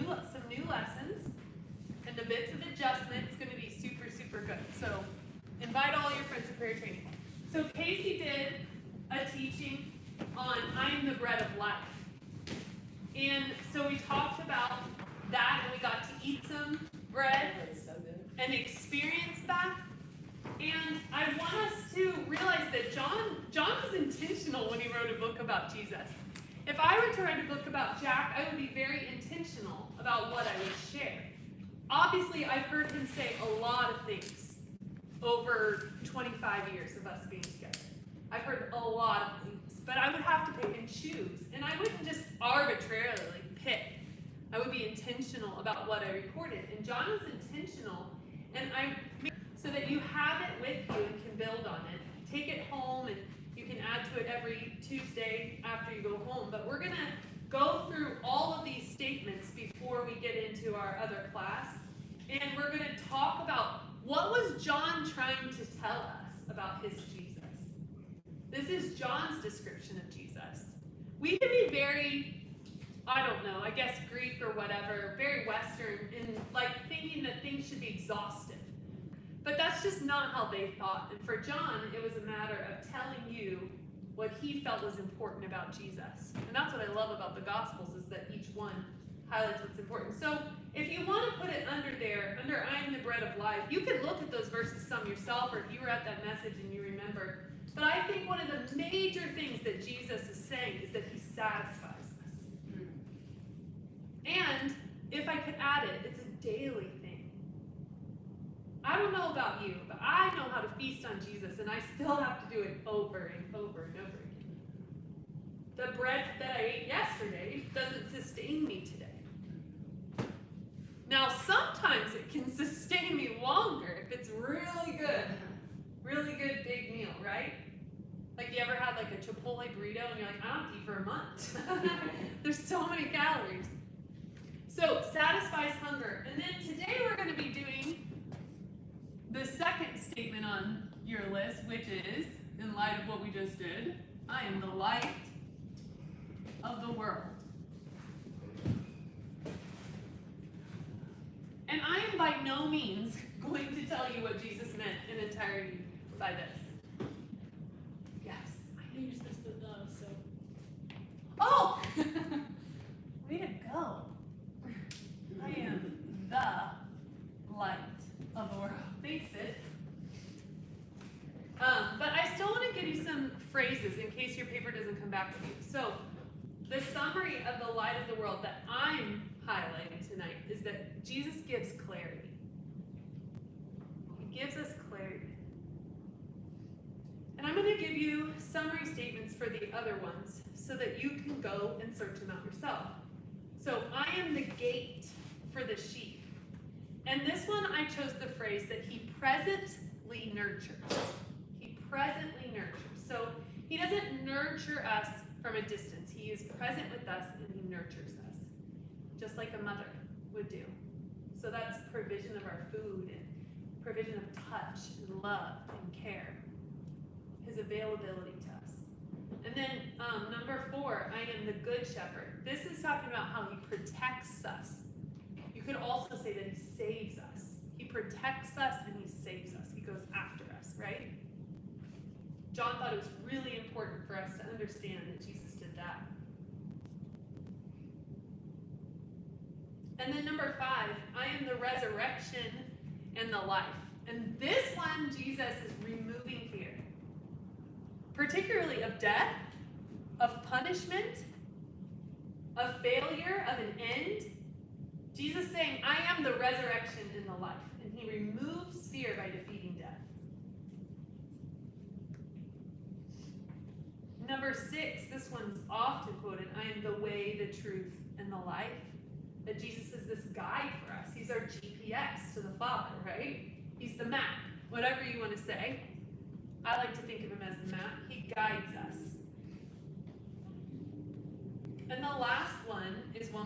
some new lessons, and the bits of adjustment is going to be super, super good. So invite all your friends to prayer training. So Casey did a teaching on I am the bread of life. And so we talked about that, and we got to eat some bread and experience that. And I want us to realize that John was intentional when he wrote a book about Jesus. If I were to write a book about Jack, I would be very intentional about what I would share. Obviously, I've heard him say a lot of things over 25 years of us being together. I've heard a lot of things, but I would have to pick and choose. And I wouldn't just arbitrarily pick. I would be intentional about what I recorded. And John was intentional, and so that you have it with you and can build on it. Take it home, and you can add to it every Tuesday after you go home. But we're going to go through all of these statements before we get into our other class. And we're going to talk about what was John trying to tell us about his Jesus. This is John's description of Jesus. We can be very, I don't know, I guess Greek or whatever, very Western in like thinking that things should be exhaustive. But that's just not how they thought. And for John, it was a matter of telling you what he felt was important about Jesus. And that's what I love about the Gospels, is that each one highlights what's important. So if you want to put it under I am the bread of life, you can look at those verses some yourself, or if you were at that message and you remember. But I think one of the major things that Jesus is saying is that he satisfies us. And if I could add it, it's a daily thing. I don't know about you, but I know how to feast on Jesus, and I still have to do it over and over and over again. The bread that I ate yesterday doesn't sustain me today. Now, sometimes it can sustain me longer if it's really good big meal, right? Like, you ever had like a Chipotle burrito and you're like, I don't eat for a month. There's so many calories. So, satisfies hunger. And then today we're going to be doing the second statement on your list, which is, in light of what we just did, I am the light of the world. And I am by no means going to tell you what Jesus meant in entirety by this. Yes. I use this the so. Oh! Way to go. I am the light of the world. Thanks, Sid. But I still want to give you some phrases in case your paper doesn't come back with you. So, the summary of the light of the world that I'm highlighting tonight is that Jesus gives clarity. He gives us clarity. And I'm going to give you summary statements for the other ones so that you can go and search them out yourself. So, I am the gate for the sheep. And this one, I chose the phrase that he presently nurtures. He presently nurtures. So he doesn't nurture us from a distance. He is present with us, and he nurtures us, just like a mother would do. So that's provision of our food, and provision of touch, and love, and care. His availability to us. And then number 4, I am the good shepherd. This is talking about how he protects us. You could also say that he saves us. He protects us and he saves us. He goes after us, right? John thought it was really important for us to understand that Jesus did that. And then number 5, I am the resurrection and the life. And this one, Jesus is removing fear, particularly of death, of punishment, of failure, of an end. Jesus saying, I am the resurrection and the life. And he removes fear by defeating death. Number 6, this one's often quoted, I am the way, the truth, and the life. That Jesus is this guide for us. He's our GPS to the Father, right? He's the map, whatever you want to say. I like to think of him as the map. He guides us. And the last one is one we